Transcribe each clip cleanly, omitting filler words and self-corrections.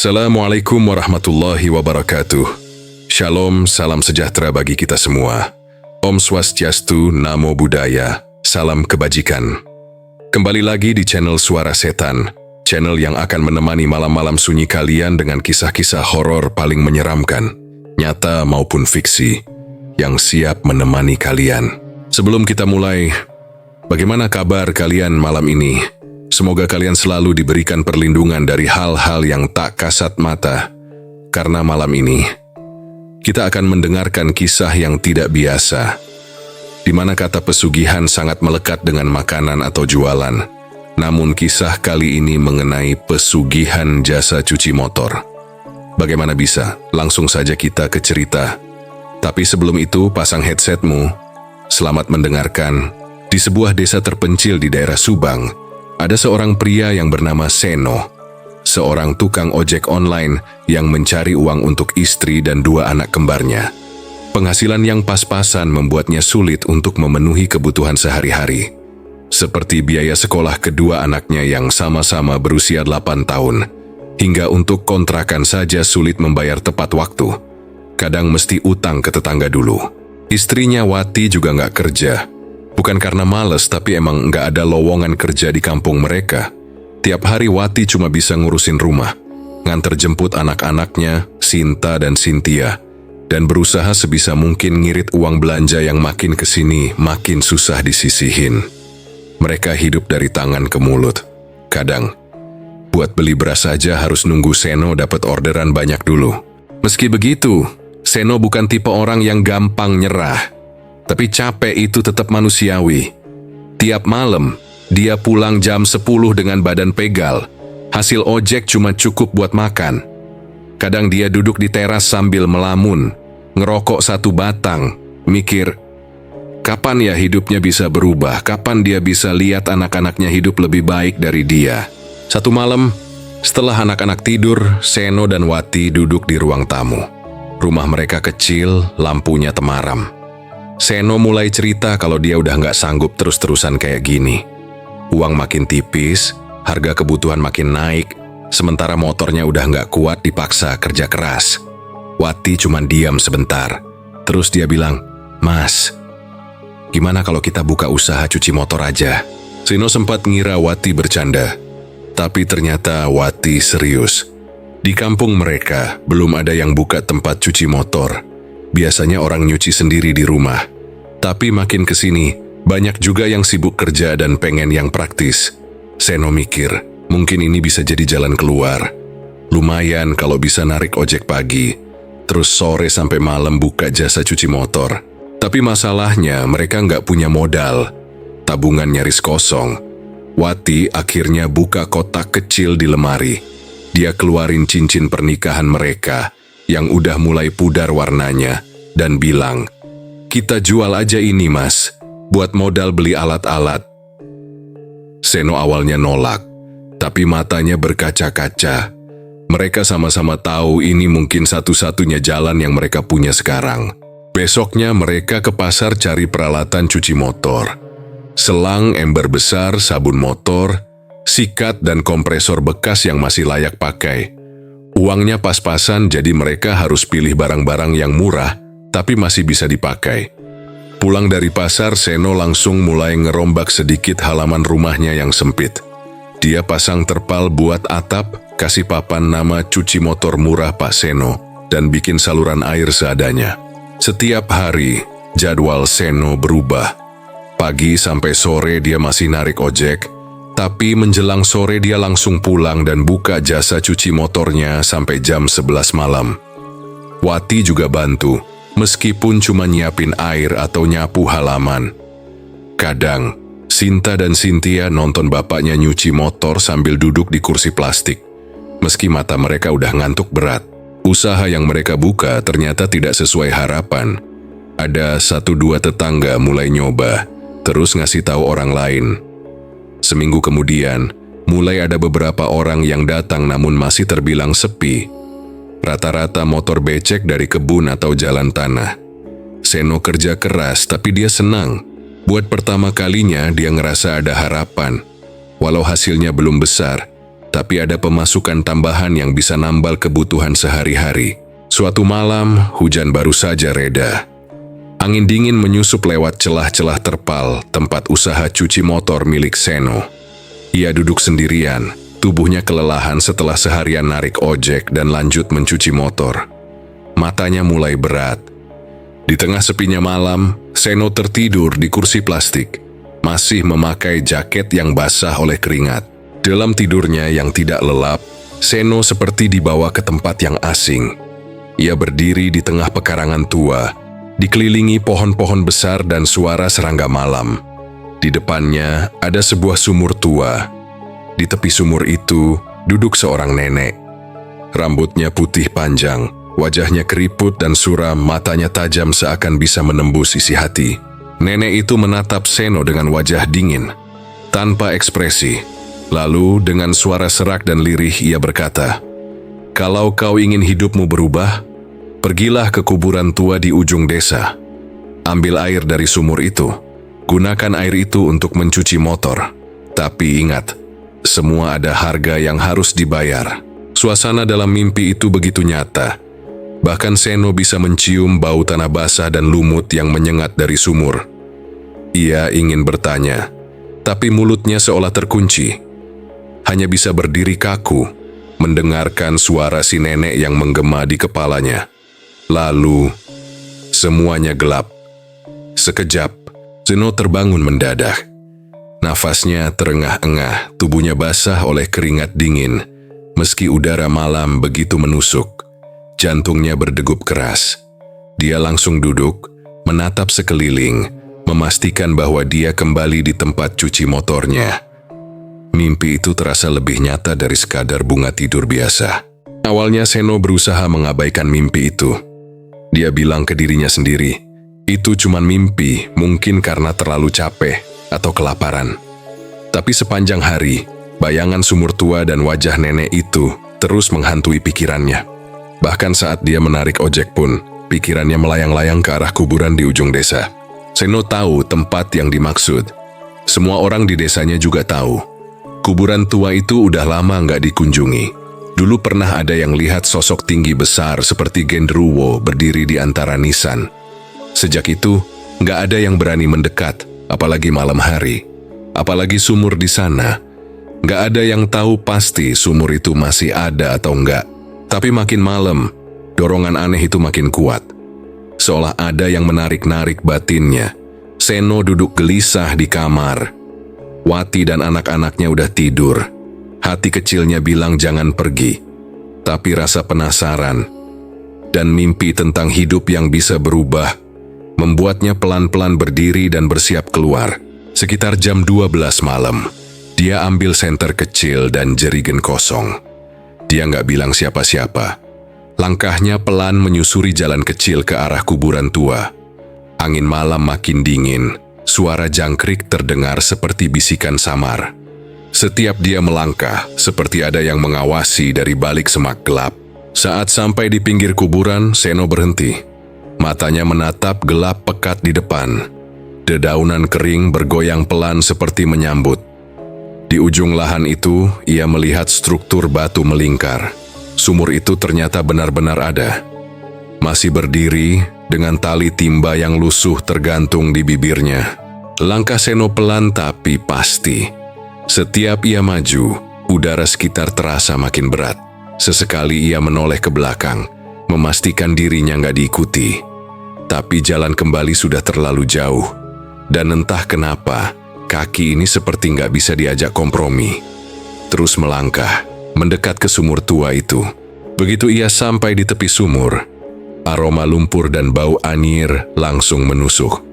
Assalamualaikum warahmatullahi wabarakatuh. Shalom, salam sejahtera bagi kita semua. Om Swastiastu, Namo Buddhaya, salam kebajikan. Kembali lagi di channel Suara Setan, channel yang akan menemani malam-malam sunyi kalian dengan kisah-kisah horor paling menyeramkan, nyata maupun fiksi, yang siap menemani kalian. Sebelum kita mulai, bagaimana kabar kalian malam ini? Semoga kalian selalu diberikan perlindungan dari hal-hal yang tak kasat mata. Karena malam ini, kita akan mendengarkan kisah yang tidak biasa, di mana kata pesugihan sangat melekat dengan makanan atau jualan. Namun kisah kali ini mengenai pesugihan jasa cuci motor. Bagaimana bisa? Langsung saja kita ke cerita. Tapi sebelum itu, pasang headsetmu. Selamat mendengarkan. Di sebuah desa terpencil di daerah Subang, ada seorang pria yang bernama Seno, seorang tukang ojek online yang mencari uang untuk istri dan dua anak kembarnya. Penghasilan yang pas-pasan membuatnya sulit untuk memenuhi kebutuhan sehari-hari, seperti biaya sekolah kedua anaknya yang sama-sama berusia 8 tahun, hingga untuk kontrakan saja sulit membayar tepat waktu. Kadang mesti utang ke tetangga dulu. Istrinya Wati juga nggak kerja. Bukan karena males, tapi emang nggak ada lowongan kerja di kampung mereka. Tiap hari Wati cuma bisa ngurusin rumah, nganter jemput anak-anaknya, Sinta dan Cynthia, dan berusaha sebisa mungkin ngirit uang belanja yang makin kesini makin susah disisihin. Mereka hidup dari tangan ke mulut. Kadang, buat beli beras saja harus nunggu Seno dapat orderan banyak dulu. Meski begitu, Seno bukan tipe orang yang gampang nyerah. Tapi capek itu tetap manusiawi. Tiap malam, dia pulang jam 10 dengan badan pegal. Hasil ojek cuma cukup buat makan. Kadang dia duduk di teras sambil melamun, ngerokok satu batang, mikir, kapan ya hidupnya bisa berubah? Kapan dia bisa lihat anak-anaknya hidup lebih baik dari dia? Satu malam, setelah anak-anak tidur, Seno dan Wati duduk di ruang tamu. Rumah mereka kecil, lampunya temaram. Seno mulai cerita kalau dia udah nggak sanggup terus-terusan kayak gini. Uang makin tipis, harga kebutuhan makin naik, sementara motornya udah nggak kuat dipaksa kerja keras. Wati cuma diam sebentar, terus dia bilang, "Mas, gimana kalau kita buka usaha cuci motor aja?" Seno sempat ngira Wati bercanda, tapi ternyata Wati serius. Di kampung mereka belum ada yang buka tempat cuci motor. Biasanya orang nyuci sendiri di rumah. Tapi makin kesini, banyak juga yang sibuk kerja dan pengen yang praktis. Seno mikir, mungkin ini bisa jadi jalan keluar. Lumayan kalau bisa narik ojek pagi, terus sore sampai malam buka jasa cuci motor. Tapi masalahnya mereka nggak punya modal. Tabungan nyaris kosong. Wati akhirnya buka kotak kecil di lemari. Dia keluarin cincin pernikahan mereka yang udah mulai pudar warnanya, dan bilang, "Kita jual aja ini, Mas, buat modal beli alat-alat." Seno awalnya nolak, tapi matanya berkaca-kaca. Mereka sama-sama tahu ini mungkin satu-satunya jalan yang mereka punya sekarang. Besoknya mereka ke pasar cari peralatan cuci motor. Selang, ember besar, sabun motor, sikat, dan kompresor bekas yang masih layak pakai. Uangnya pas-pasan, jadi mereka harus pilih barang-barang yang murah, tapi masih bisa dipakai. Pulang dari pasar, Seno langsung mulai ngerombak sedikit halaman rumahnya yang sempit. Dia pasang terpal buat atap, kasih papan nama cuci motor murah Pak Seno, dan bikin saluran air seadanya. Setiap hari, jadwal Seno berubah. Pagi sampai sore dia masih narik ojek, tapi menjelang sore dia langsung pulang dan buka jasa cuci motornya sampai jam 11 malam. Wati juga bantu, meskipun cuma nyiapin air atau nyapu halaman. Kadang, Sinta dan Cynthia nonton bapaknya nyuci motor sambil duduk di kursi plastik. Meski mata mereka udah ngantuk berat, usaha yang mereka buka ternyata tidak sesuai harapan. Ada 1-2 tetangga mulai nyoba, terus ngasih tahu orang lain. Seminggu kemudian, mulai ada beberapa orang yang datang namun masih terbilang sepi. Rata-rata motor becek dari kebun atau jalan tanah. Seno kerja keras tapi dia senang. Buat pertama kalinya dia ngerasa ada harapan. Walau hasilnya belum besar, tapi ada pemasukan tambahan yang bisa nambal kebutuhan sehari-hari. Suatu malam, hujan baru saja reda. Angin dingin menyusup lewat celah-celah terpal tempat usaha cuci motor milik Seno. Ia duduk sendirian, tubuhnya kelelahan setelah seharian narik ojek dan lanjut mencuci motor. Matanya mulai berat. Di tengah sepinya malam, Seno tertidur di kursi plastik, masih memakai jaket yang basah oleh keringat. Dalam tidurnya yang tidak lelap, Seno seperti dibawa ke tempat yang asing. Ia berdiri di tengah pekarangan tua, dikelilingi pohon-pohon besar dan suara serangga malam. Di depannya ada sebuah sumur tua. Di tepi sumur itu duduk seorang nenek. Rambutnya putih panjang, wajahnya keriput dan suram, matanya tajam seakan bisa menembus isi hati. Nenek itu menatap Seno dengan wajah dingin, tanpa ekspresi. Lalu dengan suara serak dan lirih ia berkata, "Kalau kau ingin hidupmu berubah, pergilah ke kuburan tua di ujung desa. Ambil air dari sumur itu. Gunakan air itu untuk mencuci motor. Tapi ingat, semua ada harga yang harus dibayar." Suasana dalam mimpi itu begitu nyata. Bahkan Seno bisa mencium bau tanah basah dan lumut yang menyengat dari sumur. Ia ingin bertanya, tapi mulutnya seolah terkunci. Hanya bisa berdiri kaku, mendengarkan suara si nenek yang menggema di kepalanya. Lalu, semuanya gelap. Sekejap, Seno terbangun mendadak. Nafasnya terengah-engah, tubuhnya basah oleh keringat dingin, meski udara malam begitu menusuk. Jantungnya berdegup keras. Dia langsung duduk, menatap sekeliling, memastikan bahwa dia kembali di tempat cuci motornya. Mimpi itu terasa lebih nyata dari sekadar bunga tidur biasa. Awalnya Seno berusaha mengabaikan mimpi itu. Dia bilang ke dirinya sendiri, itu cuma mimpi, mungkin karena terlalu capek atau kelaparan. Tapi sepanjang hari, bayangan sumur tua dan wajah nenek itu terus menghantui pikirannya. Bahkan saat dia menarik ojek pun, pikirannya melayang-layang ke arah kuburan di ujung desa. Seno tahu tempat yang dimaksud. Semua orang di desanya juga tahu. Kuburan tua itu udah lama nggak dikunjungi. Dulu pernah ada yang lihat sosok tinggi besar seperti genderuwo berdiri di antara nisan. Sejak itu, nggak ada yang berani mendekat, apalagi malam hari. Apalagi sumur di sana. Nggak ada yang tahu pasti sumur itu masih ada atau enggak. Tapi makin malam, dorongan aneh itu makin kuat. Seolah ada yang menarik-narik batinnya. Seno duduk gelisah di kamar. Wati dan anak-anaknya udah tidur. Hati kecilnya bilang jangan pergi. Tapi rasa penasaran dan mimpi tentang hidup yang bisa berubah membuatnya pelan-pelan berdiri dan bersiap keluar. Sekitar jam 12 malam, dia ambil senter kecil dan jerigen kosong. Dia nggak bilang siapa-siapa. Langkahnya pelan menyusuri jalan kecil ke arah kuburan tua. Angin malam makin dingin, suara jangkrik terdengar seperti bisikan samar. Setiap dia melangkah, seperti ada yang mengawasi dari balik semak gelap. Saat sampai di pinggir kuburan, Seno berhenti. Matanya menatap gelap pekat di depan. Dedaunan kering bergoyang pelan seperti menyambut. Di ujung lahan itu, ia melihat struktur batu melingkar. Sumur itu ternyata benar-benar ada. Masih berdiri, dengan tali timba yang lusuh tergantung di bibirnya. Langkah Seno pelan tapi pasti. Setiap ia maju, udara sekitar terasa makin berat. Sesekali ia menoleh ke belakang, memastikan dirinya nggak diikuti. Tapi jalan kembali sudah terlalu jauh. Dan entah kenapa, kaki ini seperti nggak bisa diajak kompromi. Terus melangkah, mendekat ke sumur tua itu. Begitu ia sampai di tepi sumur, aroma lumpur dan bau anyir langsung menusuk.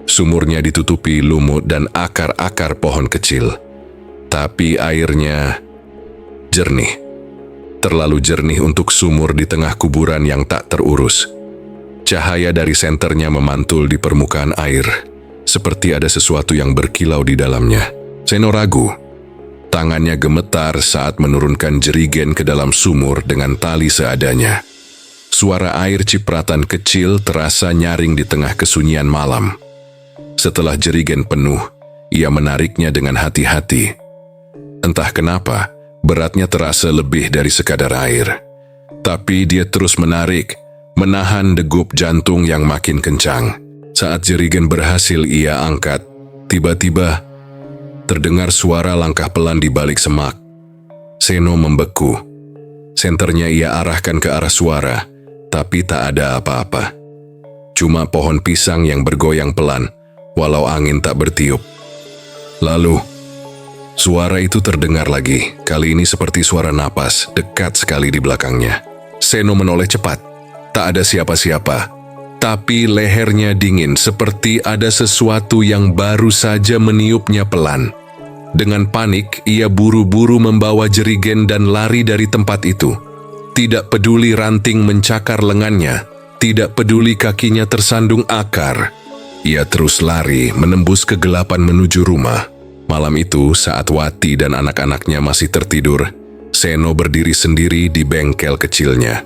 Sumurnya ditutupi lumut dan akar-akar pohon kecil. Tapi airnya jernih. Terlalu jernih untuk sumur di tengah kuburan yang tak terurus. Cahaya dari senternya memantul di permukaan air. Seperti ada sesuatu yang berkilau di dalamnya. Seno ragu. Tangannya gemetar saat menurunkan jerigen ke dalam sumur dengan tali seadanya. Suara air cipratan kecil terasa nyaring di tengah kesunyian malam. Setelah jerigen penuh, ia menariknya dengan hati-hati. Entah kenapa, Beratnya terasa lebih dari sekadar air. Tapi dia terus menarik, menahan degup jantung yang makin kencang. Saat jerigen berhasil ia angkat, tiba-tiba terdengar suara langkah pelan di balik semak. Seno membeku. Senternya ia arahkan ke arah suara, tapi tak ada apa-apa. Cuma pohon pisang yang bergoyang pelan, walau angin tak bertiup. Lalu, suara itu terdengar lagi, kali ini seperti suara napas, dekat sekali di belakangnya. Seno menoleh cepat. Tak ada siapa-siapa, tapi lehernya dingin seperti ada sesuatu yang baru saja meniupnya pelan. Dengan panik, ia buru-buru membawa jerigen dan lari dari tempat itu. Tidak peduli ranting mencakar lengannya, tidak peduli kakinya tersandung akar. Ia terus lari menembus kegelapan menuju rumah. Malam itu, saat Wati dan anak-anaknya masih tertidur, Seno berdiri sendiri di bengkel kecilnya.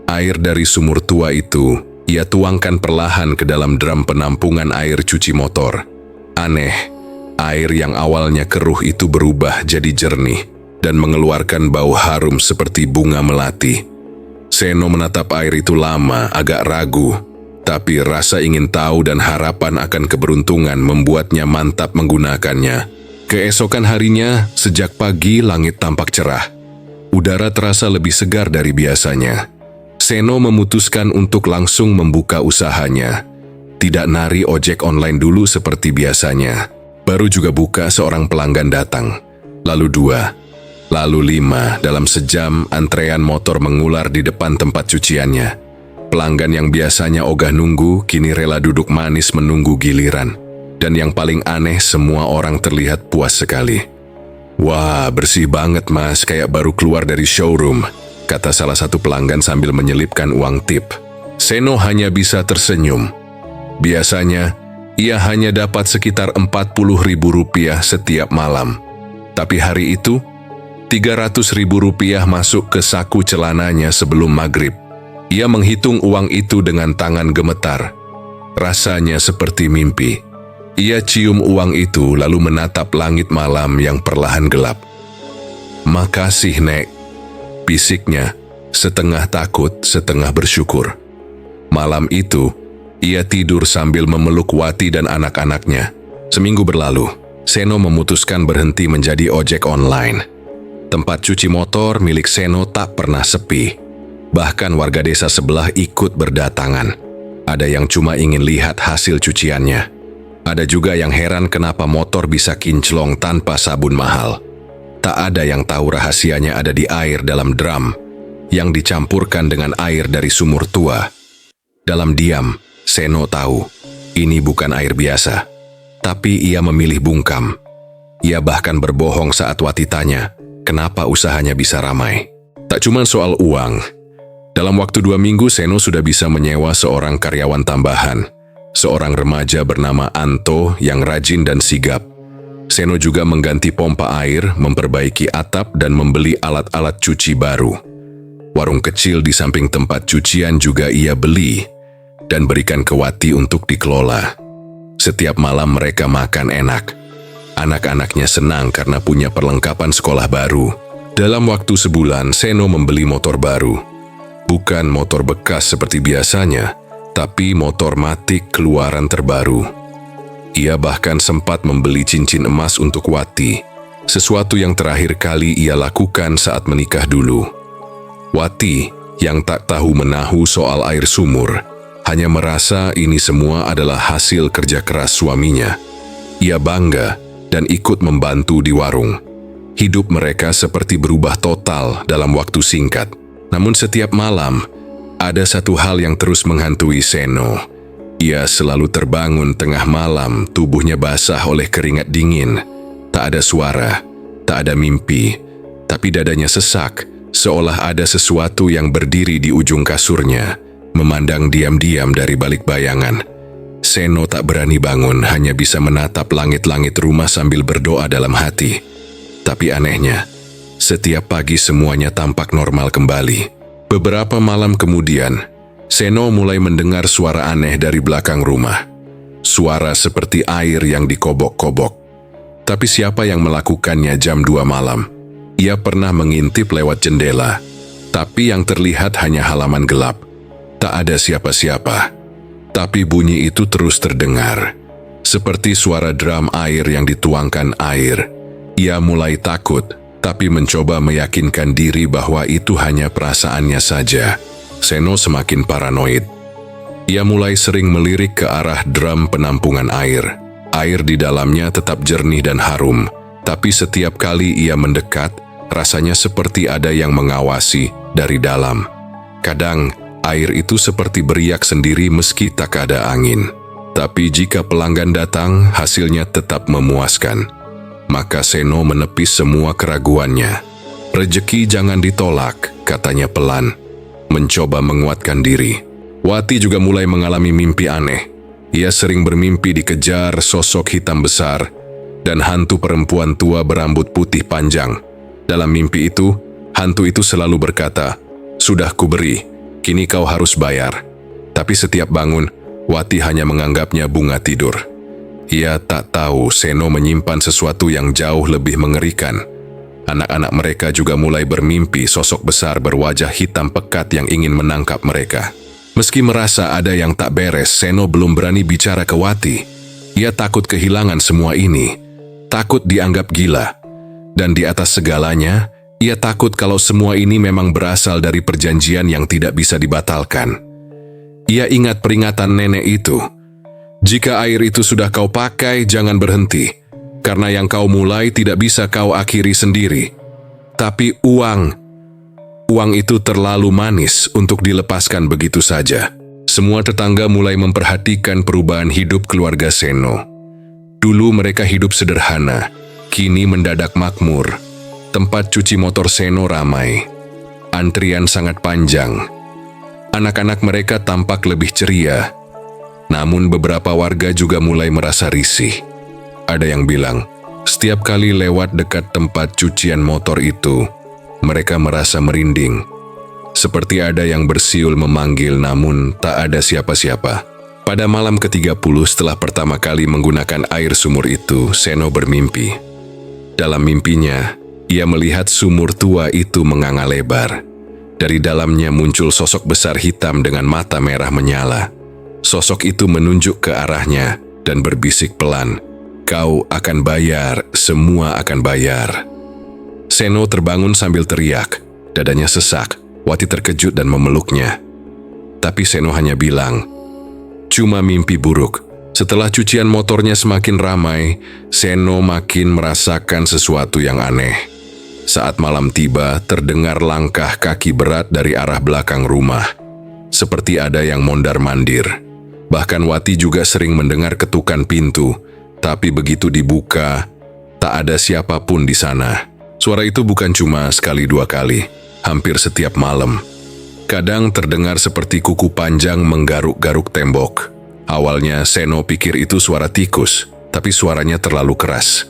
Air dari sumur tua itu, ia tuangkan perlahan ke dalam drum penampungan air cuci motor. Aneh, air yang awalnya keruh itu berubah jadi jernih dan mengeluarkan bau harum seperti bunga melati. Seno menatap air itu lama, agak ragu, tapi rasa ingin tahu dan harapan akan keberuntungan membuatnya mantap menggunakannya. Keesokan harinya, sejak pagi langit tampak cerah. Udara terasa lebih segar dari biasanya. Seno memutuskan untuk langsung membuka usahanya. Tidak nari ojek online dulu seperti biasanya. Baru juga buka seorang pelanggan datang. Lalu 2, lalu 5. Dalam sejam, antrean motor mengular di depan tempat cuciannya. Pelanggan yang biasanya ogah nunggu, kini rela duduk manis menunggu giliran. Dan yang paling aneh, semua orang terlihat puas sekali. "Wah, bersih banget mas, kayak baru keluar dari showroom," kata salah satu pelanggan sambil menyelipkan uang tip. Seno hanya bisa tersenyum. Biasanya, ia hanya dapat sekitar Rp40.000 setiap malam. Tapi hari itu, Rp300.000 masuk ke saku celananya sebelum maghrib. Ia menghitung uang itu dengan tangan gemetar. Rasanya seperti mimpi. Ia cium uang itu lalu menatap langit malam yang perlahan gelap. "Makasih, Nek," bisiknya, setengah takut, setengah bersyukur. Malam itu, ia tidur sambil memeluk Wati dan anak-anaknya. Seminggu berlalu, Seno memutuskan berhenti menjadi ojek online. Tempat cuci motor milik Seno tak pernah sepi. Bahkan warga desa sebelah ikut berdatangan. Ada yang cuma ingin lihat hasil cuciannya. Ada juga yang heran kenapa motor bisa kinclong tanpa sabun mahal. Tak ada yang tahu rahasianya ada di air dalam drum yang dicampurkan dengan air dari sumur tua. Dalam diam, Seno tahu ini bukan air biasa, tapi ia memilih bungkam. Ia bahkan berbohong saat Wati tanya, kenapa usahanya bisa ramai. Tak cuma soal uang. Dalam waktu 2 minggu, Seno sudah bisa menyewa seorang karyawan tambahan. Seorang remaja bernama Anto yang rajin dan sigap. Seno juga mengganti pompa air, memperbaiki atap, dan membeli alat-alat cuci baru. Warung kecil di samping tempat cucian juga ia beli dan berikan ke Wati untuk dikelola. Setiap malam mereka makan enak. Anak-anaknya senang karena punya perlengkapan sekolah baru. Dalam waktu sebulan, Seno membeli motor baru. Bukan motor bekas seperti biasanya, tapi motor matic keluaran terbaru. Ia bahkan sempat membeli cincin emas untuk Wati, sesuatu yang terakhir kali ia lakukan saat menikah dulu. Wati, yang tak tahu menahu soal air sumur, hanya merasa ini semua adalah hasil kerja keras suaminya. Ia bangga dan ikut membantu di warung. Hidup mereka seperti berubah total dalam waktu singkat. Namun setiap malam, ada satu hal yang terus menghantui Seno. Ia selalu terbangun tengah malam, tubuhnya basah oleh keringat dingin. Tak ada suara, tak ada mimpi, tapi dadanya sesak, seolah ada sesuatu yang berdiri di ujung kasurnya, memandang diam-diam dari balik bayangan. Seno tak berani bangun, hanya bisa menatap langit-langit rumah sambil berdoa dalam hati. Tapi anehnya, setiap pagi semuanya tampak normal kembali. Beberapa malam kemudian, Seno mulai mendengar suara aneh dari belakang rumah. Suara seperti air yang dikobok-kobok. Tapi siapa yang melakukannya jam 2 malam? Ia pernah mengintip lewat jendela, tapi yang terlihat hanya halaman gelap. Tak ada siapa-siapa. Tapi bunyi itu terus terdengar, seperti suara drum air yang dituangkan air. Ia mulai takut, tapi mencoba meyakinkan diri bahwa itu hanya perasaannya saja. Seno semakin paranoid. Ia mulai sering melirik ke arah drum penampungan air. Air di dalamnya tetap jernih dan harum, tapi setiap kali ia mendekat, rasanya seperti ada yang mengawasi dari dalam. Kadang, air itu seperti beriak sendiri meski tak ada angin. Tapi jika pelanggan datang, hasilnya tetap memuaskan. Maka Seno menepis semua keraguannya. Rezeki jangan ditolak, katanya pelan, mencoba menguatkan diri. Wati juga mulai mengalami mimpi aneh. Ia sering bermimpi dikejar sosok hitam besar dan hantu perempuan tua berambut putih panjang. Dalam mimpi itu, hantu itu selalu berkata, "Sudah kuberi, kini kau harus bayar." Tapi setiap bangun, Wati hanya menganggapnya bunga tidur. Ia tak tahu Seno menyimpan sesuatu yang jauh lebih mengerikan. Anak-anak mereka juga mulai bermimpi sosok besar berwajah hitam pekat yang ingin menangkap mereka. Meski merasa ada yang tak beres, Seno belum berani bicara ke Wati. Ia takut kehilangan semua ini, takut dianggap gila. Dan di atas segalanya, ia takut kalau semua ini memang berasal dari perjanjian yang tidak bisa dibatalkan. Ia ingat peringatan nenek itu. Jika air itu sudah kau pakai, jangan berhenti. Karena yang kau mulai tidak bisa kau akhiri sendiri. Tapi uang itu terlalu manis untuk dilepaskan begitu saja. Semua tetangga mulai memperhatikan perubahan hidup keluarga Seno. Dulu mereka hidup sederhana, kini mendadak makmur. Tempat cuci motor Seno ramai. Antrian sangat panjang. Anak-anak mereka tampak lebih ceria. Namun beberapa warga juga mulai merasa risih. Ada yang bilang, setiap kali lewat dekat tempat cucian motor itu, mereka merasa merinding. Seperti ada yang bersiul memanggil namun tak ada siapa-siapa. Pada malam ke-30 setelah pertama kali menggunakan air sumur itu, Seno bermimpi. Dalam mimpinya, ia melihat sumur tua itu menganga lebar. Dari dalamnya muncul sosok besar hitam dengan mata merah menyala. Sosok itu menunjuk ke arahnya dan berbisik pelan, "Kau akan bayar, semua akan bayar." Seno terbangun sambil teriak, dadanya sesak. Wati terkejut dan memeluknya. Tapi Seno hanya bilang, "Cuma mimpi buruk." Setelah cucian motornya semakin ramai, Seno makin merasakan sesuatu yang aneh. Saat malam tiba, terdengar langkah kaki berat dari arah belakang rumah. Seperti ada yang mondar-mandir. Bahkan Wati juga sering mendengar ketukan pintu, tapi begitu dibuka, tak ada siapapun di sana. Suara itu bukan cuma sekali dua kali, hampir setiap malam. Kadang terdengar seperti kuku panjang menggaruk-garuk tembok. Awalnya Seno pikir itu suara tikus, tapi suaranya terlalu keras.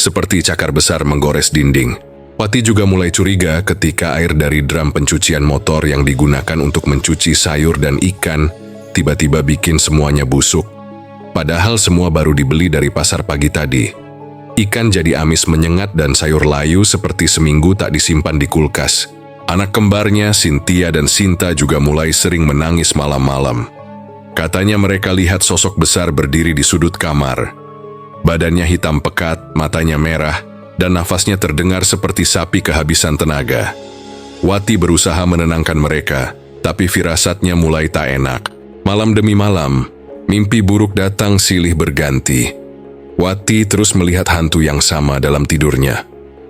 Seperti cakar besar menggores dinding. Wati juga mulai curiga ketika air dari drum pencucian motor yang digunakan untuk mencuci sayur dan ikan tiba-tiba bikin semuanya busuk. Padahal semua baru dibeli dari pasar pagi tadi. Ikan jadi amis menyengat dan sayur layu seperti seminggu tak disimpan di kulkas. Anak kembarnya, Cynthia dan Sinta juga mulai sering menangis malam-malam. Katanya mereka lihat sosok besar berdiri di sudut kamar. Badannya hitam pekat, matanya merah, dan nafasnya terdengar seperti sapi kehabisan tenaga. Wati berusaha menenangkan mereka, tapi firasatnya mulai tak enak. Malam demi malam, mimpi buruk datang silih berganti. Wati terus melihat hantu yang sama dalam tidurnya.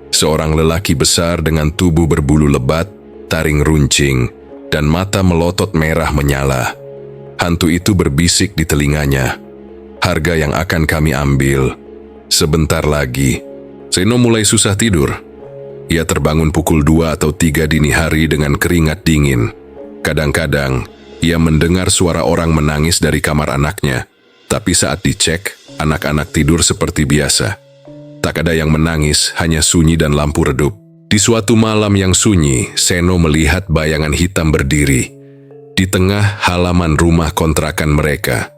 Seorang lelaki besar dengan tubuh berbulu lebat, taring runcing, dan mata melotot merah menyala. Hantu itu berbisik di telinganya, "Harga yang akan kami ambil sebentar lagi." Seno mulai susah tidur. Ia terbangun pukul 2 atau 3 dini hari dengan keringat dingin. Kadang-kadang, ia mendengar suara orang menangis dari kamar anaknya. Tapi saat dicek, anak-anak tidur seperti biasa. Tak ada yang menangis, hanya sunyi dan lampu redup. Di suatu malam yang sunyi, Seno melihat bayangan hitam berdiri di tengah halaman rumah kontrakan mereka.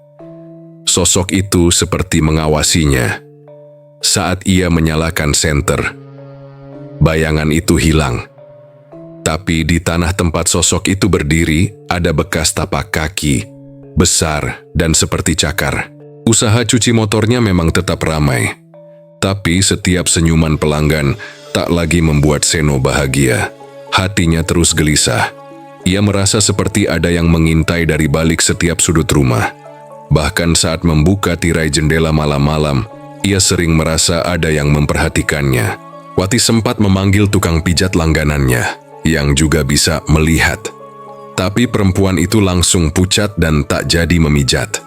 Sosok itu seperti mengawasinya. Saat ia menyalakan senter, bayangan itu hilang. Tapi di tanah tempat sosok itu berdiri, ada bekas tapak kaki, besar dan seperti cakar. Usaha cuci motornya memang tetap ramai. Tapi setiap senyuman pelanggan tak lagi membuat Seno bahagia. Hatinya terus gelisah. Ia merasa seperti ada yang mengintai dari balik setiap sudut rumah. Bahkan saat membuka tirai jendela malam-malam, ia sering merasa ada yang memperhatikannya. Wati sempat memanggil tukang pijat langganannya, yang juga bisa melihat. Tapi perempuan itu langsung pucat dan tak jadi memijat.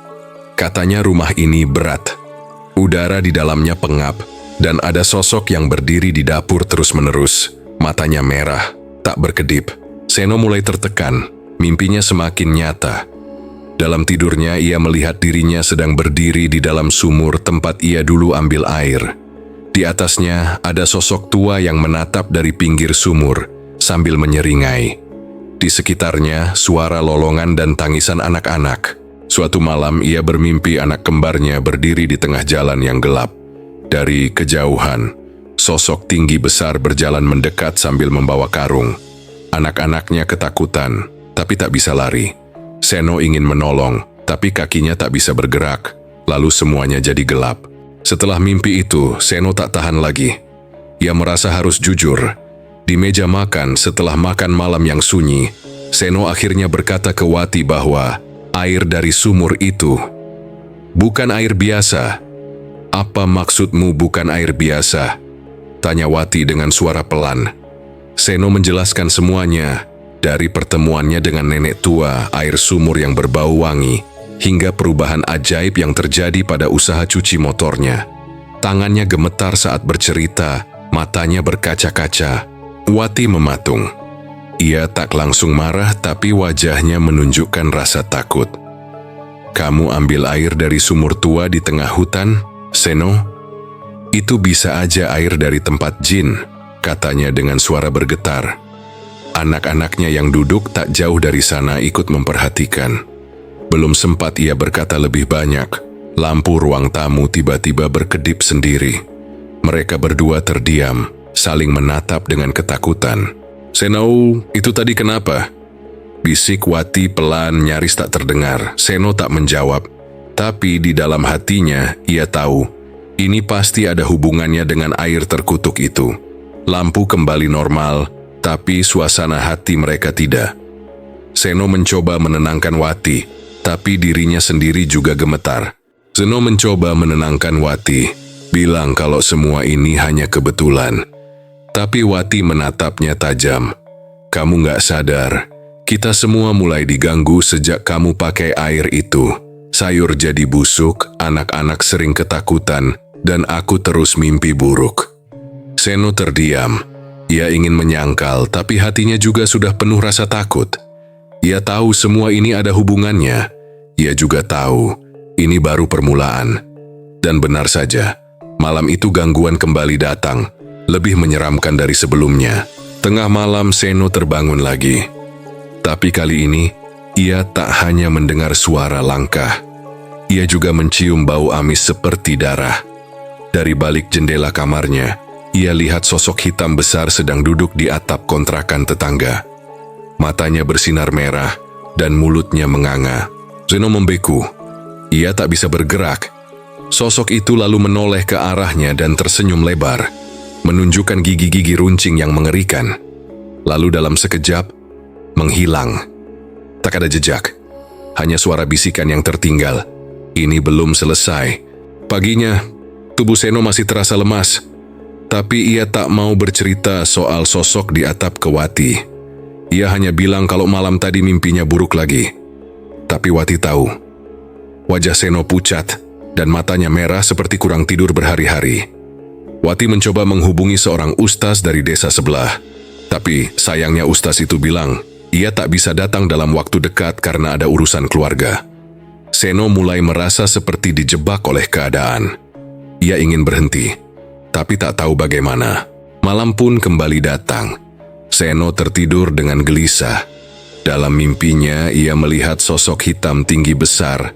Katanya rumah ini berat. Udara di dalamnya pengap, dan ada sosok yang berdiri di dapur terus-menerus. Matanya merah, tak berkedip. Seno mulai tertekan, mimpinya semakin nyata. Dalam tidurnya ia melihat dirinya sedang berdiri di dalam sumur tempat ia dulu ambil air. Di atasnya ada sosok tua yang menatap dari pinggir sumur sambil menyeringai. Di sekitarnya suara lolongan dan tangisan anak-anak. Suatu malam ia bermimpi anak kembarnya berdiri di tengah jalan yang gelap. Dari kejauhan, sosok tinggi besar berjalan mendekat sambil membawa karung. Anak-anaknya ketakutan, tapi tak bisa lari. Seno ingin menolong, tapi kakinya tak bisa bergerak. Lalu semuanya jadi gelap. Setelah mimpi itu, Seno tak tahan lagi. Ia merasa harus jujur. Di meja makan setelah makan malam yang sunyi, Seno akhirnya berkata ke Wati bahwa air dari sumur itu bukan air biasa. Apa maksudmu bukan air biasa? Tanya Wati dengan suara pelan. Seno menjelaskan semuanya, dari pertemuannya dengan nenek tua, air sumur yang berbau wangi, hingga perubahan ajaib yang terjadi pada usaha cuci motornya. Tangannya gemetar saat bercerita, matanya berkaca-kaca. Wati mematung. Ia tak langsung marah, tapi wajahnya menunjukkan rasa takut. Kamu ambil air dari sumur tua di tengah hutan, Seno? Itu bisa aja air dari tempat jin, katanya dengan suara bergetar. Anak-anaknya yang duduk tak jauh dari sana ikut memperhatikan. Belum sempat ia berkata lebih banyak, lampu ruang tamu tiba-tiba berkedip sendiri. Mereka berdua terdiam, saling menatap dengan ketakutan. Seno, itu tadi kenapa? Bisik Wati pelan, nyaris tak terdengar. Seno tak menjawab, tapi di dalam hatinya ia tahu, ini pasti ada hubungannya dengan air terkutuk itu. Lampu kembali normal, tapi suasana hati mereka tidak. Seno mencoba menenangkan Wati, tapi dirinya sendiri juga gemetar. Seno mencoba menenangkan Wati, bilang kalau semua ini hanya kebetulan. Tapi Wati menatapnya tajam. Kamu gak sadar, kita semua mulai diganggu sejak kamu pakai air itu. Sayur jadi busuk, anak-anak sering ketakutan, dan aku terus mimpi buruk. Seno terdiam. Ia ingin menyangkal, tapi hatinya juga sudah penuh rasa takut. Ia tahu semua ini ada hubungannya. Ia juga tahu, ini baru permulaan. Dan benar saja, malam itu gangguan kembali datang. Lebih menyeramkan dari sebelumnya. Tengah malam Seno terbangun lagi. Tapi kali ini, ia tak hanya mendengar suara langkah. Ia juga mencium bau amis seperti darah. Dari balik jendela kamarnya, ia lihat sosok hitam besar sedang duduk di atap kontrakan tetangga. Matanya bersinar merah, dan mulutnya menganga. Seno membeku. Ia tak bisa bergerak. Sosok itu lalu menoleh ke arahnya dan tersenyum lebar, menunjukkan gigi-gigi runcing yang mengerikan. Lalu dalam sekejap, menghilang. Tak ada jejak, hanya suara bisikan yang tertinggal. Ini belum selesai. Paginya, tubuh Seno masih terasa lemas, tapi ia tak mau bercerita soal sosok di atap ke Wati. Ia hanya bilang kalau malam tadi mimpinya buruk lagi. Tapi Wati tahu, wajah Seno pucat dan matanya merah seperti kurang tidur berhari-hari. Wati mencoba menghubungi seorang ustaz dari desa sebelah, tapi sayangnya ustaz itu bilang ia tak bisa datang dalam waktu dekat karena ada urusan keluarga. Seno mulai merasa seperti dijebak oleh keadaan. Ia ingin berhenti, tapi tak tahu bagaimana. Malam pun kembali datang. Seno tertidur dengan gelisah. Dalam mimpinya ia melihat sosok hitam tinggi besar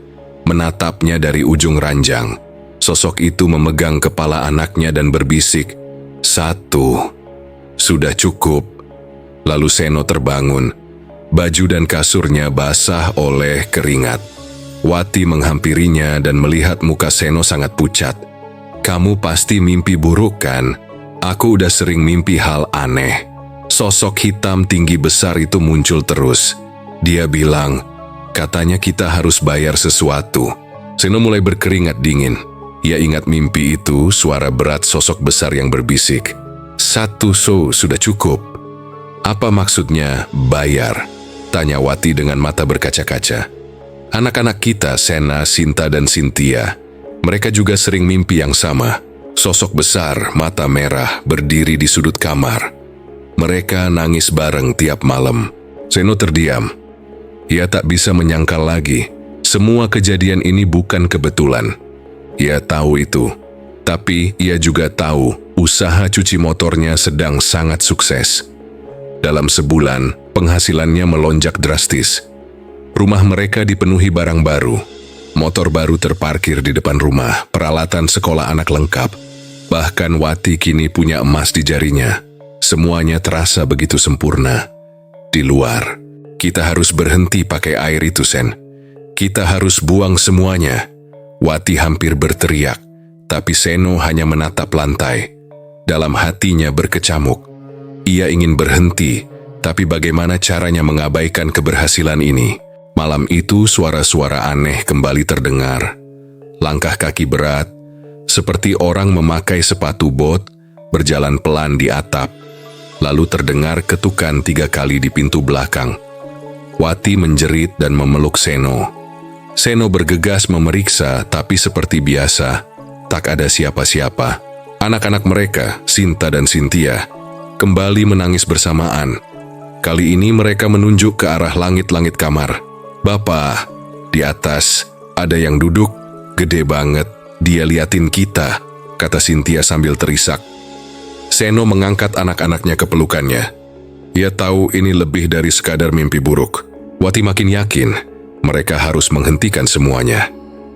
menatapnya dari ujung ranjang. Sosok itu memegang kepala anaknya dan berbisik, 1, sudah cukup. Lalu Seno terbangun. Baju dan kasurnya basah oleh keringat. Wati menghampirinya dan melihat muka Seno sangat pucat. Kamu pasti mimpi buruk kan? Aku udah sering mimpi hal aneh. Sosok hitam tinggi besar itu muncul terus. Dia bilang, katanya kita harus bayar sesuatu. Seno mulai berkeringat dingin. Ia ingat mimpi itu, suara berat sosok besar yang berbisik. 1 so sudah cukup. Apa maksudnya bayar? Tanya Wati dengan mata berkaca-kaca. Anak-anak kita, Sena, Sinta, dan Cynthia, mereka juga sering mimpi yang sama. Sosok besar, mata merah, berdiri di sudut kamar. Mereka nangis bareng tiap malam. Seno terdiam. Ia tak bisa menyangkal lagi. Semua kejadian ini bukan kebetulan. Ia tahu itu. Tapi ia juga tahu usaha cuci motornya sedang sangat sukses. Dalam sebulan, penghasilannya melonjak drastis. Rumah mereka dipenuhi barang baru. Motor baru terparkir di depan rumah, peralatan sekolah anak lengkap. Bahkan Wati kini punya emas di jarinya. Semuanya terasa begitu sempurna. Di luar, kita harus berhenti pakai air itu, Sen. Kita harus buang semuanya. Wati hampir berteriak, tapi Seno hanya menatap lantai. Dalam hatinya berkecamuk. Ia ingin berhenti, tapi bagaimana caranya mengabaikan keberhasilan ini? Malam itu suara-suara aneh kembali terdengar. Langkah kaki berat, seperti orang memakai sepatu bot, berjalan pelan di atap. Lalu terdengar ketukan 3 kali di pintu belakang. Wati menjerit dan memeluk Seno. Seno bergegas memeriksa, tapi seperti biasa, tak ada siapa-siapa. Anak-anak mereka, Sinta dan Cynthia, kembali menangis bersamaan. Kali ini mereka menunjuk ke arah langit-langit kamar. Bapak, di atas ada yang duduk, gede banget. Dia liatin kita, kata Cynthia sambil terisak. Seno mengangkat anak-anaknya ke pelukannya. Ia tahu ini lebih dari sekadar mimpi buruk. Wati makin yakin mereka harus menghentikan semuanya.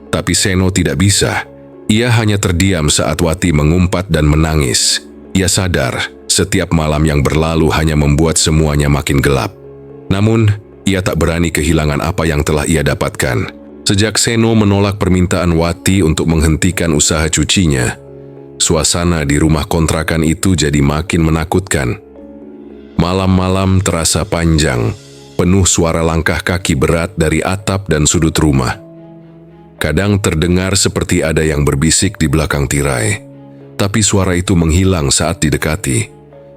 Tapi Seno tidak bisa. Ia hanya terdiam saat Wati mengumpat dan menangis. Ia sadar setiap malam yang berlalu hanya membuat semuanya makin gelap. Namun, ia tak berani kehilangan apa yang telah ia dapatkan. Sejak Seno menolak permintaan Wati untuk menghentikan usaha cucinya, suasana di rumah kontrakan itu jadi makin menakutkan. Malam-malam terasa panjang, penuh suara langkah kaki berat dari atap dan sudut rumah. Kadang terdengar seperti ada yang berbisik di belakang tirai, tapi suara itu menghilang saat didekati.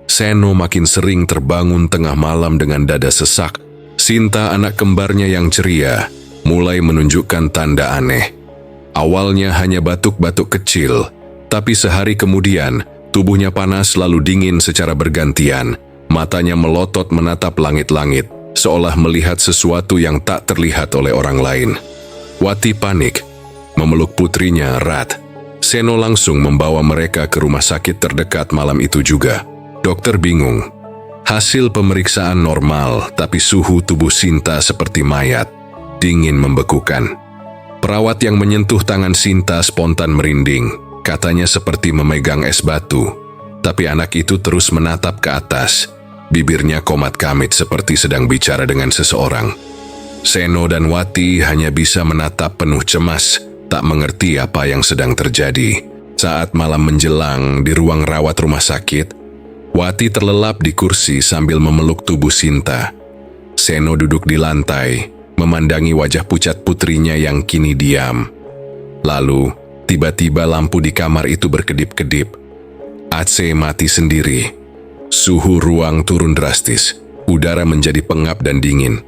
Seno makin sering terbangun tengah malam dengan dada sesak. Sinta, anak kembarnya yang ceria, mulai menunjukkan tanda aneh. Awalnya hanya batuk-batuk kecil, tapi sehari kemudian tubuhnya panas lalu dingin secara bergantian. Matanya melotot menatap langit-langit, seolah melihat sesuatu yang tak terlihat oleh orang lain. Wati panik, memeluk putrinya erat. Seno langsung membawa mereka ke rumah sakit terdekat malam itu juga. Dokter bingung. Hasil pemeriksaan normal, tapi suhu tubuh Sinta seperti mayat, dingin membekukan. Perawat yang menyentuh tangan Sinta spontan merinding, katanya seperti memegang es batu. Tapi anak itu terus menatap ke atas. Bibirnya komat-kamit seperti sedang bicara dengan seseorang. Seno dan Wati hanya bisa menatap penuh cemas, tak mengerti apa yang sedang terjadi. Saat malam menjelang di ruang rawat rumah sakit, Wati terlelap di kursi sambil memeluk tubuh Sinta. Seno duduk di lantai, memandangi wajah pucat putrinya yang kini diam. Lalu, tiba-tiba lampu di kamar itu berkedip-kedip. AC mati sendiri. Suhu ruang turun drastis, udara menjadi pengap dan dingin.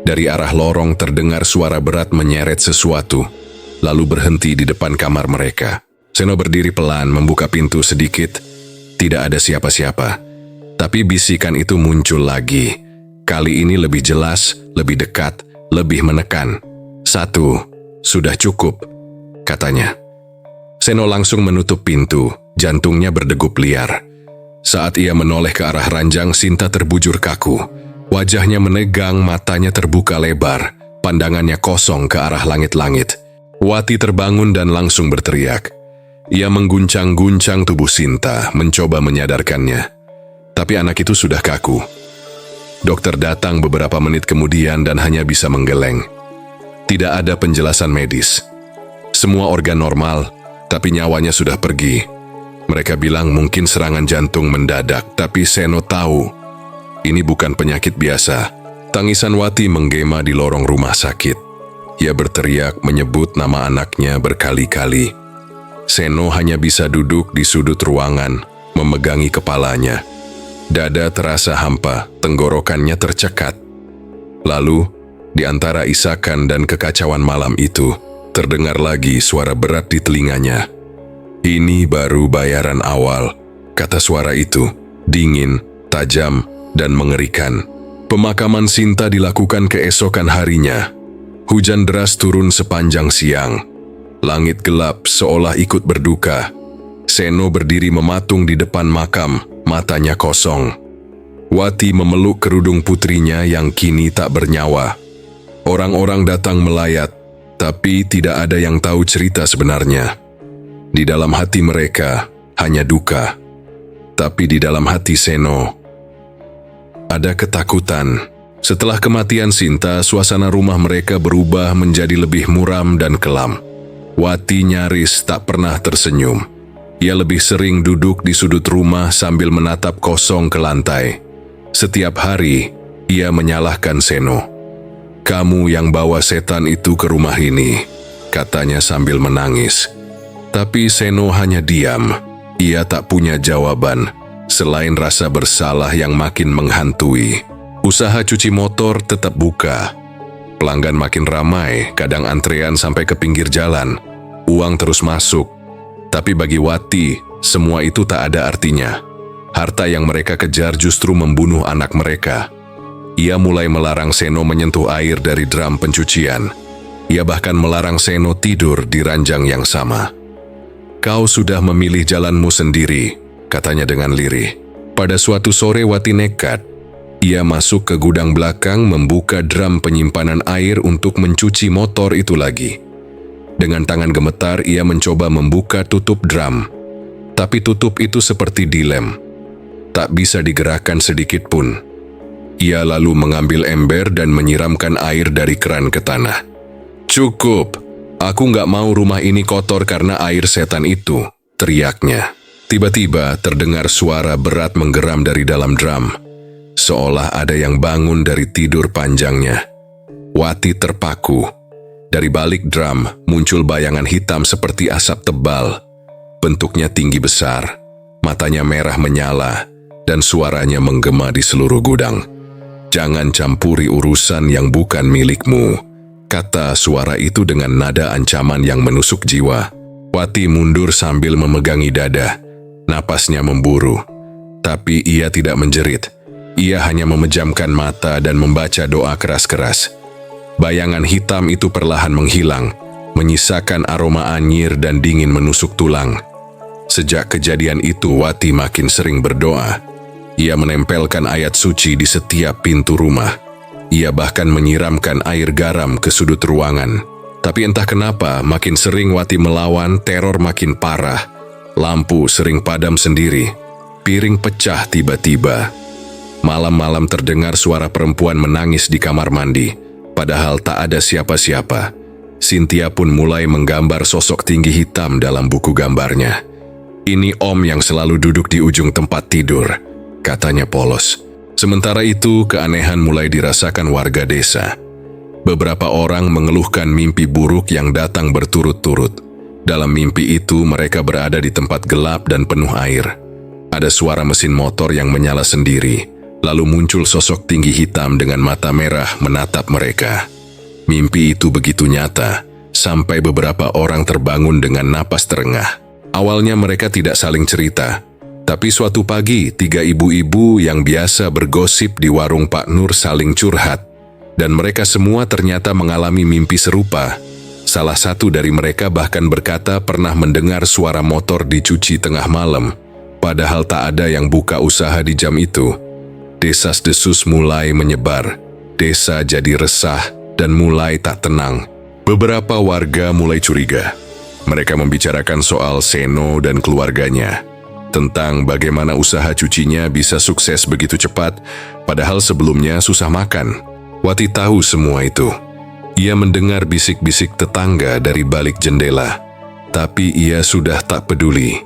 Dari arah lorong terdengar suara berat menyeret sesuatu, lalu berhenti di depan kamar mereka. Seno berdiri pelan membuka pintu sedikit. Tidak ada siapa-siapa. Tapi bisikan itu muncul lagi. Kali ini lebih jelas, lebih dekat, lebih menekan. 1, sudah cukup, katanya. Seno langsung menutup pintu, jantungnya berdegup liar. Saat ia menoleh ke arah ranjang, Sinta terbujur kaku. Wajahnya menegang, matanya terbuka lebar, pandangannya kosong ke arah langit-langit. Wati terbangun dan langsung berteriak. Ia mengguncang-guncang tubuh Sinta, mencoba menyadarkannya. Tapi anak itu sudah kaku. Dokter datang beberapa menit kemudian dan hanya bisa menggeleng. Tidak ada penjelasan medis. Semua organ normal, tapi nyawanya sudah pergi. Mereka bilang mungkin serangan jantung mendadak, tapi Seno tahu ini bukan penyakit biasa. Tangisan Wati menggema di lorong rumah sakit. Ia berteriak menyebut nama anaknya berkali-kali. Seno hanya bisa duduk di sudut ruangan, memegangi kepalanya. Dada terasa hampa, tenggorokannya tercekat. Lalu, di antara isakan dan kekacauan malam itu, terdengar lagi suara berat di telinganya. "Ini baru bayaran awal," kata suara itu, dingin, tajam, dan mengerikan. Pemakaman Sinta dilakukan keesokan harinya. Hujan deras turun sepanjang siang. Langit gelap seolah ikut berduka. Seno berdiri mematung di depan makam, matanya kosong. Wati memeluk kerudung putrinya yang kini tak bernyawa. Orang-orang datang melayat, tapi tidak ada yang tahu cerita sebenarnya. Di dalam hati mereka hanya duka. Tapi di dalam hati Seno ada ketakutan. Setelah kematian Sinta, suasana rumah mereka berubah menjadi lebih muram dan kelam. Wati nyaris tak pernah tersenyum. Ia lebih sering duduk di sudut rumah sambil menatap kosong ke lantai. Setiap hari, ia menyalahkan Seno. "Kamu yang bawa setan itu ke rumah ini," katanya sambil menangis. Tapi Seno hanya diam. Ia tak punya jawaban, selain rasa bersalah yang makin menghantui. Usaha cuci motor tetap buka. Pelanggan makin ramai, kadang antrean sampai ke pinggir jalan. Uang terus masuk. Tapi bagi Wati, semua itu tak ada artinya. Harta yang mereka kejar justru membunuh anak mereka. Ia mulai melarang Seno menyentuh air dari drum pencucian. Ia bahkan melarang Seno tidur di ranjang yang sama. "Kau sudah memilih jalanmu sendiri," katanya dengan lirih. Pada suatu sore Wati nekat. Ia masuk ke gudang belakang, membuka drum penyimpanan air untuk mencuci motor itu lagi. Dengan tangan gemetar, ia mencoba membuka tutup drum. Tapi tutup itu seperti dilem. Tak bisa digerakkan sedikit pun. Ia lalu mengambil ember dan menyiramkan air dari keran ke tanah. "Cukup, aku nggak mau rumah ini kotor karena air setan itu," teriaknya. Tiba-tiba terdengar suara berat menggeram dari dalam drum. Seolah ada yang bangun dari tidur panjangnya. Wati terpaku. Dari balik drum muncul bayangan hitam seperti asap tebal. Bentuknya tinggi besar, matanya merah menyala, dan suaranya menggema di seluruh gudang. "Jangan campuri urusan yang bukan milikmu," kata suara itu dengan nada ancaman yang menusuk jiwa. Wati mundur sambil memegangi dada. Napasnya memburu. Tapi ia tidak menjerit. Ia hanya memejamkan mata dan membaca doa keras-keras. Bayangan hitam itu perlahan menghilang, menyisakan aroma anyir dan dingin menusuk tulang. Sejak kejadian itu, Wati makin sering berdoa. Ia menempelkan ayat suci di setiap pintu rumah. Ia bahkan menyiramkan air garam ke sudut ruangan. Tapi entah kenapa, makin sering Wati melawan, teror makin parah. Lampu sering padam sendiri. Piring pecah tiba-tiba. Malam-malam terdengar suara perempuan menangis di kamar mandi, padahal tak ada siapa-siapa. Cynthia pun mulai menggambar sosok tinggi hitam dalam buku gambarnya. "Ini Om yang selalu duduk di ujung tempat tidur," katanya polos. Sementara itu, keanehan mulai dirasakan warga desa. Beberapa orang mengeluhkan mimpi buruk yang datang berturut-turut. Dalam mimpi itu, mereka berada di tempat gelap dan penuh air. Ada suara mesin motor yang menyala sendiri. Lalu muncul sosok tinggi hitam dengan mata merah menatap mereka. Mimpi itu begitu nyata, sampai beberapa orang terbangun dengan napas terengah. Awalnya mereka tidak saling cerita, tapi suatu pagi 3 ibu-ibu yang biasa bergosip di warung Pak Nur saling curhat, dan mereka semua ternyata mengalami mimpi serupa. Salah satu dari mereka bahkan berkata pernah mendengar suara motor dicuci tengah malam, padahal tak ada yang buka usaha di jam itu. Desas-desus mulai menyebar, desa jadi resah dan mulai tak tenang. Beberapa warga mulai curiga. Mereka membicarakan soal Seno dan keluarganya. tentang bagaimana usaha cucinya bisa sukses begitu cepat, padahal sebelumnya susah makan. Wati tahu semua itu. Ia mendengar bisik-bisik tetangga dari balik jendela, tapi ia sudah tak peduli.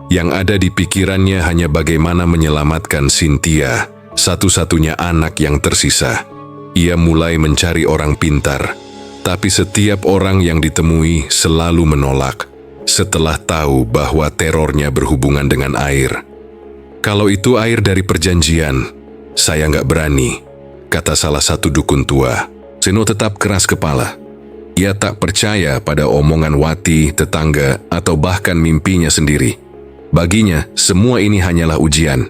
Yang ada di pikirannya hanya bagaimana menyelamatkan Cynthia, satu-satunya anak yang tersisa. Ia mulai mencari orang pintar, tapi setiap orang yang ditemui selalu menolak setelah tahu bahwa terornya berhubungan dengan air. "Kalau itu air dari perjanjian, saya nggak berani," kata salah satu dukun tua. Seno tetap keras kepala. Ia tak percaya pada omongan Wati, tetangga, atau bahkan mimpinya sendiri. Baginya, semua ini hanyalah ujian.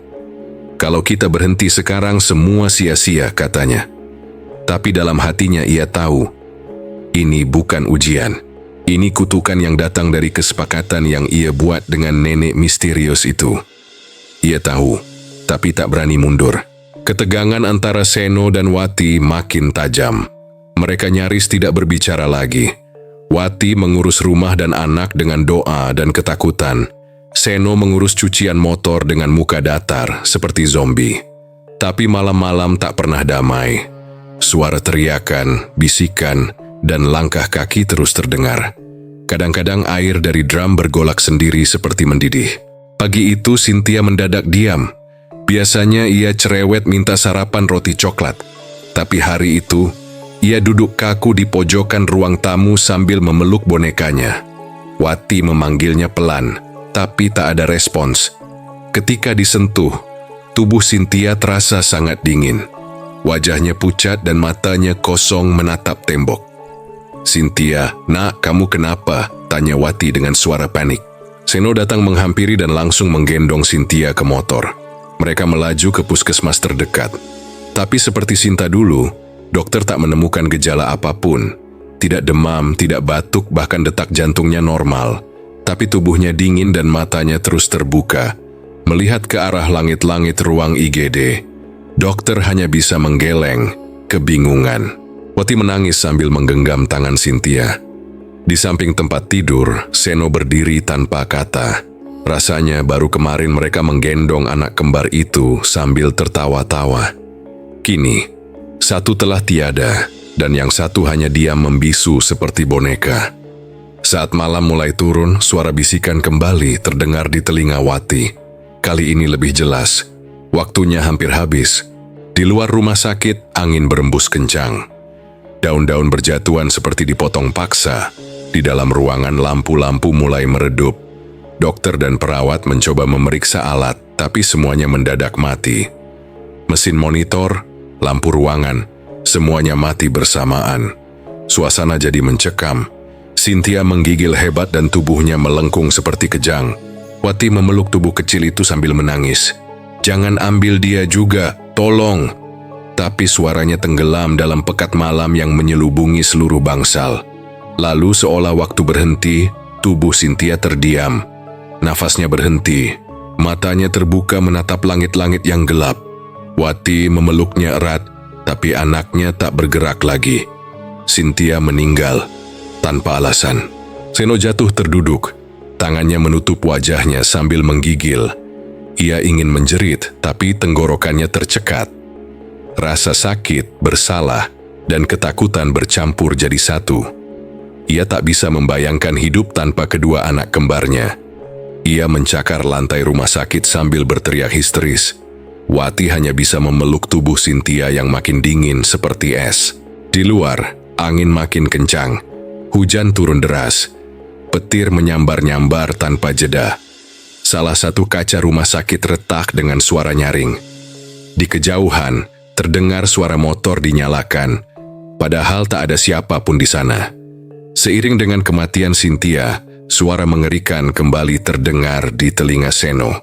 "Kalau kita berhenti sekarang, semua sia-sia," katanya. Tapi dalam hatinya ia tahu, ini bukan ujian. Ini kutukan yang datang dari kesepakatan yang ia buat dengan nenek misterius itu. Ia tahu, tapi tak berani mundur. Ketegangan antara Seno dan Wati makin tajam. Mereka nyaris tidak berbicara lagi. Wati mengurus rumah dan anak dengan doa dan ketakutan. Seno mengurus cucian motor dengan muka datar seperti zombie. Tapi malam-malam tak pernah damai. Suara teriakan, bisikan, dan langkah kaki terus terdengar. Kadang-kadang air dari drum bergolak sendiri seperti mendidih. Pagi itu Cynthia mendadak diam. Biasanya ia cerewet minta sarapan roti coklat. Tapi hari itu, ia duduk kaku di pojokan ruang tamu sambil memeluk bonekanya. Wati memanggilnya pelan, tapi tak ada respons. Ketika disentuh, tubuh Cynthia terasa sangat dingin. Wajahnya pucat dan matanya kosong menatap tembok. "Cynthia, nak, kamu kenapa?" tanya Wati dengan suara panik. Seno datang menghampiri dan langsung menggendong Cynthia ke motor. Mereka melaju ke puskesmas terdekat. Tapi seperti Sinta dulu, dokter tak menemukan gejala apapun. Tidak demam, tidak batuk, bahkan detak jantungnya normal. Tapi tubuhnya dingin dan matanya terus terbuka, melihat ke arah langit-langit ruang IGD. Dokter hanya bisa menggeleng, kebingungan. Wati menangis sambil menggenggam tangan Cynthia. Di samping tempat tidur, Seno berdiri tanpa kata. Rasanya baru kemarin mereka menggendong anak kembar itu sambil tertawa-tawa. Kini, satu telah tiada, dan yang satu hanya diam membisu seperti boneka. Saat malam mulai turun, suara bisikan kembali terdengar di telinga Wati. Kali ini lebih jelas. Waktunya hampir habis. Di luar rumah sakit, angin berembus kencang. Daun-daun berjatuhan seperti dipotong paksa. Di dalam ruangan, lampu-lampu mulai meredup. Dokter dan perawat mencoba memeriksa alat, tapi semuanya mendadak mati. Mesin monitor, lampu ruangan, semuanya mati bersamaan. Suasana jadi mencekam. Cynthia menggigil hebat dan tubuhnya melengkung seperti kejang. Wati memeluk tubuh kecil itu sambil menangis. "Jangan ambil dia juga, tolong!" Tapi suaranya tenggelam dalam pekat malam yang menyelubungi seluruh bangsal. Lalu seolah waktu berhenti, tubuh Cynthia terdiam. Nafasnya berhenti, matanya terbuka menatap langit-langit yang gelap. Wati memeluknya erat, tapi anaknya tak bergerak lagi. Cynthia meninggal, tanpa alasan. Seno jatuh terduduk, tangannya menutup wajahnya sambil menggigil. Ia ingin menjerit, tapi tenggorokannya tercekat. Rasa sakit, bersalah, dan ketakutan bercampur jadi satu. Ia tak bisa membayangkan hidup tanpa kedua anak kembarnya. Ia mencakar lantai rumah sakit sambil berteriak histeris. Wati hanya bisa memeluk tubuh Cynthia yang makin dingin seperti es. Di luar, angin makin kencang. Hujan turun deras. Petir menyambar-nyambar tanpa jeda. Salah satu kaca rumah sakit retak dengan suara nyaring. Di kejauhan, terdengar suara motor dinyalakan, padahal tak ada siapapun di sana. Seiring dengan kematian Cynthia, suara mengerikan kembali terdengar di telinga Seno.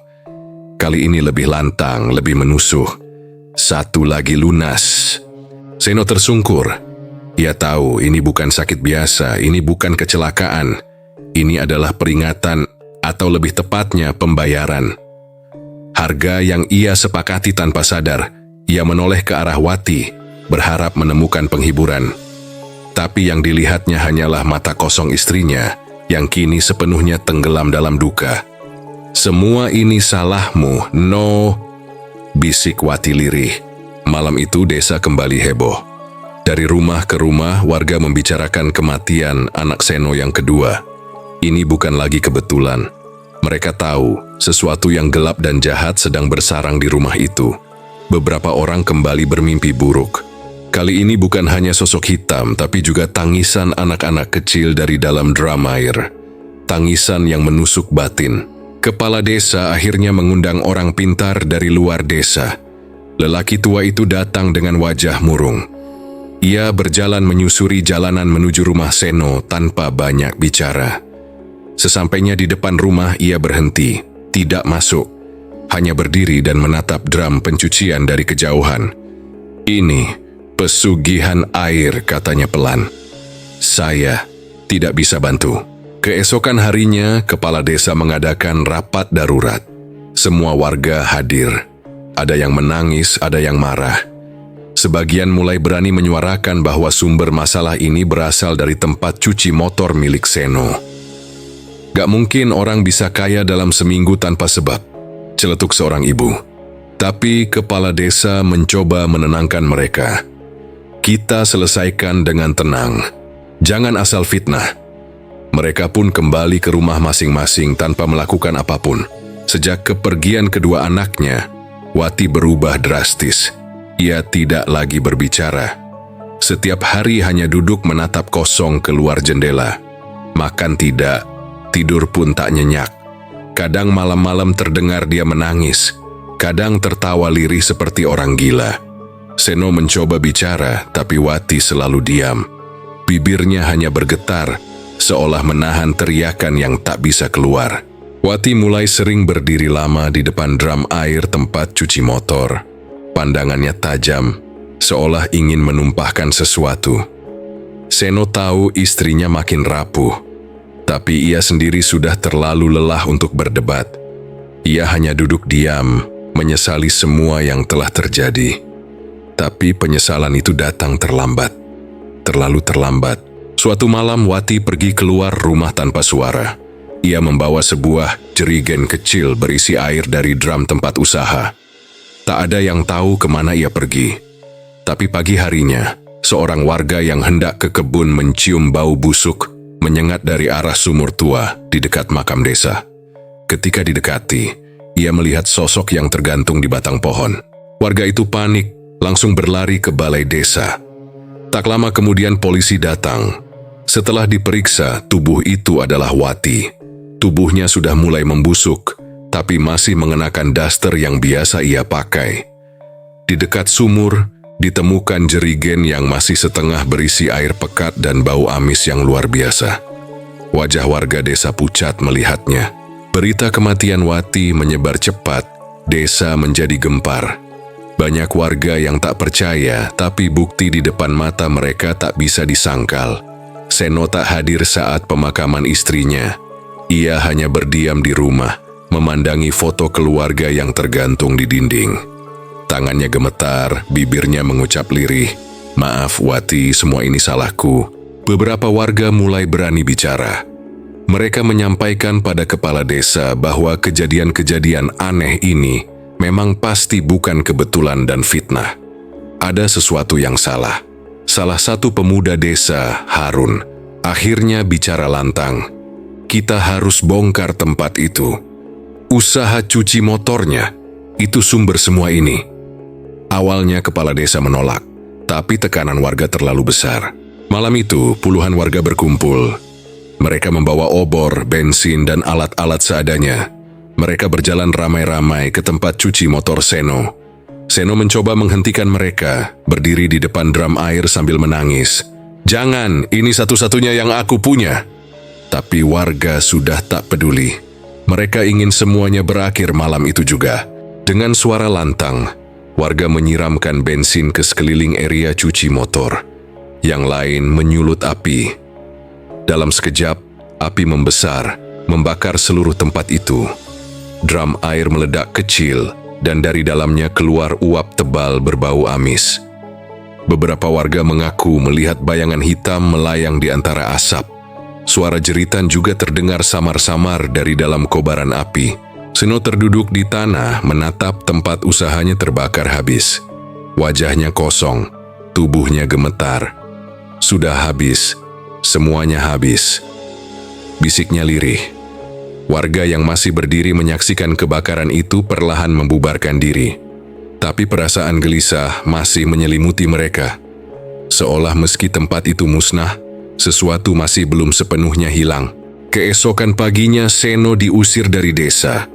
Kali ini lebih lantang, lebih menusuh. "Satu lagi lunas." Seno tersungkur. Ia tahu ini bukan sakit biasa, ini bukan kecelakaan. Ini adalah peringatan, atau lebih tepatnya pembayaran. Harga yang ia sepakati tanpa sadar. Ia menoleh ke arah Wati, berharap menemukan penghiburan. Tapi yang dilihatnya hanyalah mata kosong istrinya, yang kini sepenuhnya tenggelam dalam duka. Semua ini salahmu, no, bisik Wati lirih. Malam itu desa kembali heboh. Dari rumah ke rumah warga membicarakan kematian anak Seno yang kedua. Ini bukan lagi kebetulan. Mereka tahu sesuatu yang gelap dan jahat sedang bersarang di rumah itu. Beberapa orang kembali bermimpi buruk. Kali ini bukan hanya sosok hitam, tapi juga tangisan anak-anak kecil dari dalam drum air. Tangisan yang menusuk batin. Kepala desa akhirnya mengundang orang pintar dari luar desa. Lelaki tua itu datang dengan wajah murung. Ia berjalan menyusuri jalanan menuju rumah Seno tanpa banyak bicara. Sesampainya di depan rumah, ia berhenti, tidak masuk. Hanya berdiri dan menatap drum pencucian dari kejauhan. "Ini pesugihan air," katanya pelan. "Saya tidak bisa bantu." Keesokan harinya, kepala desa mengadakan rapat darurat. Semua warga hadir. Ada yang menangis, ada yang marah. Sebagian mulai berani menyuarakan bahwa sumber masalah ini berasal dari tempat cuci motor milik Seno. "Gak mungkin orang bisa kaya dalam seminggu tanpa sebab," celetuk seorang ibu. Tapi kepala desa mencoba menenangkan mereka. "Kita selesaikan dengan tenang. Jangan asal fitnah." Mereka pun kembali ke rumah masing-masing tanpa melakukan apapun. Sejak kepergian kedua anaknya, Wati berubah drastis. Ia tidak lagi berbicara. Setiap hari hanya duduk menatap kosong keluar jendela. Makan tidak, tidur pun tak nyenyak. Kadang malam-malam terdengar dia menangis. Kadang tertawa lirih seperti orang gila. Seno mencoba bicara, tapi Wati selalu diam. Bibirnya hanya bergetar, seolah menahan teriakan yang tak bisa keluar. Wati mulai sering berdiri lama di depan drum air tempat cuci motor. Pandangannya tajam, seolah ingin menumpahkan sesuatu. Seno tahu istrinya makin rapuh, tapi ia sendiri sudah terlalu lelah untuk berdebat. Ia hanya duduk diam, menyesali semua yang telah terjadi. Tapi penyesalan itu datang terlambat. Terlalu terlambat. Suatu malam Wati pergi keluar rumah tanpa suara. Ia membawa sebuah jerigen kecil berisi air dari drum tempat usaha. Tak ada yang tahu kemana ia pergi. Tapi pagi harinya, seorang warga yang hendak ke kebun mencium bau busuk menyengat dari arah sumur tua di dekat makam desa. Ketika didekati, ia melihat sosok yang tergantung di batang pohon. Warga itu panik, langsung berlari ke balai desa. Tak lama kemudian polisi datang. Setelah diperiksa, tubuh itu adalah Wati. Tubuhnya sudah mulai membusuk, tapi masih mengenakan daster yang biasa ia pakai. Di dekat sumur, ditemukan jerigen yang masih setengah berisi air pekat dan bau amis yang luar biasa. Wajah warga desa pucat melihatnya. Berita kematian Wati menyebar cepat, desa menjadi gempar. Banyak warga yang tak percaya, tapi bukti di depan mata mereka tak bisa disangkal. Seno tak hadir saat pemakaman istrinya. Ia hanya berdiam di rumah, memandangi foto keluarga yang tergantung di dinding. Tangannya gemetar, bibirnya mengucap lirih, "Maaf Wati, semua ini salahku." Beberapa warga mulai berani bicara. Mereka menyampaikan pada kepala desa bahwa kejadian-kejadian aneh ini memang pasti bukan kebetulan dan fitnah. Ada sesuatu yang salah. Salah satu pemuda desa, Harun, akhirnya bicara lantang. "Kita harus bongkar tempat itu. Usaha cuci motornya, itu sumber semua ini." Awalnya kepala desa menolak, tapi tekanan warga terlalu besar. Malam itu, puluhan warga berkumpul. Mereka membawa obor, bensin, dan alat-alat seadanya. Mereka berjalan ramai-ramai ke tempat cuci motor Seno. Seno mencoba menghentikan mereka, berdiri di depan drum air sambil menangis. "Jangan, ini satu-satunya yang aku punya." Tapi warga sudah tak peduli. Mereka ingin semuanya berakhir malam itu juga. Dengan suara lantang, warga menyiramkan bensin ke sekeliling area cuci motor. Yang lain menyulut api. Dalam sekejap, api membesar, membakar seluruh tempat itu. Drum air meledak kecil, dan dari dalamnya keluar uap tebal berbau amis. Beberapa warga mengaku melihat bayangan hitam melayang di antara asap. Suara jeritan juga terdengar samar-samar dari dalam kobaran api. Seno terduduk di tanah menatap tempat usahanya terbakar habis. Wajahnya kosong, tubuhnya gemetar. Sudah habis, semuanya habis. Bisiknya lirih. Warga yang masih berdiri menyaksikan kebakaran itu perlahan membubarkan diri. Tapi perasaan gelisah masih menyelimuti mereka. Seolah meski tempat itu musnah, sesuatu masih belum sepenuhnya hilang. Keesokan paginya Seno diusir dari desa.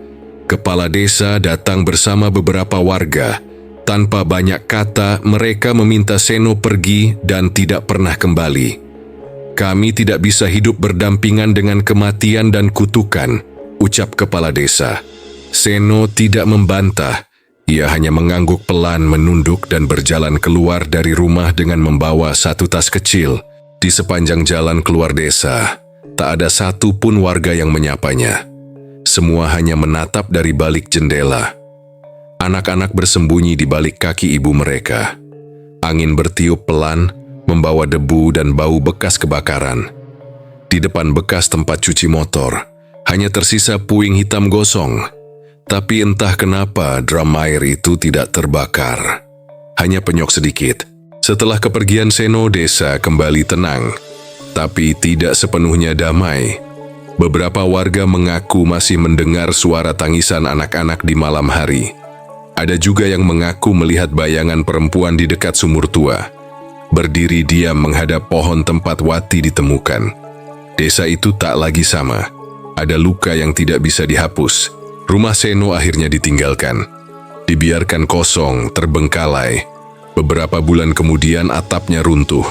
Kepala desa datang bersama beberapa warga. Tanpa banyak kata, mereka meminta Seno pergi dan tidak pernah kembali. Kami tidak bisa hidup berdampingan dengan kematian dan kutukan, ucap kepala desa. Seno tidak membantah. Ia hanya mengangguk pelan, menunduk dan berjalan keluar dari rumah dengan membawa satu tas kecil. Di sepanjang jalan keluar desa, tak ada satu pun warga yang menyapanya. Semua hanya menatap dari balik jendela. Anak-anak bersembunyi di balik kaki ibu mereka. Angin bertiup pelan, membawa debu dan bau bekas kebakaran. Di depan bekas tempat cuci motor, hanya tersisa puing hitam gosong. Tapi entah kenapa drum air itu tidak terbakar. Hanya penyok sedikit. Setelah kepergian Seno, desa kembali tenang. Tapi tidak sepenuhnya damai. Beberapa warga mengaku masih mendengar suara tangisan anak-anak di malam hari. Ada juga yang mengaku melihat bayangan perempuan di dekat sumur tua. Berdiri diam menghadap pohon tempat Wati ditemukan. Desa itu tak lagi sama. Ada luka yang tidak bisa dihapus. Rumah Seno akhirnya ditinggalkan. Dibiarkan kosong, terbengkalai. Beberapa bulan kemudian atapnya runtuh.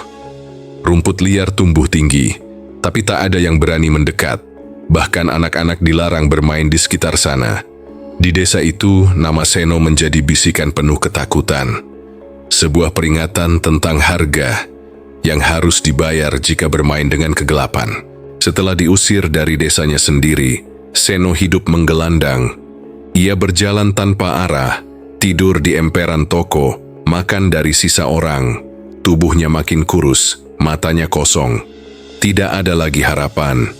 Rumput liar tumbuh tinggi, tapi tak ada yang berani mendekat. Bahkan anak-anak dilarang bermain di sekitar sana. Di desa itu, nama Seno menjadi bisikan penuh ketakutan. Sebuah peringatan tentang harga yang harus dibayar jika bermain dengan kegelapan. Setelah diusir dari desanya sendiri, Seno hidup menggelandang. Ia berjalan tanpa arah, tidur di emperan toko, makan dari sisa orang. Tubuhnya makin kurus, matanya kosong. Tidak ada lagi harapan.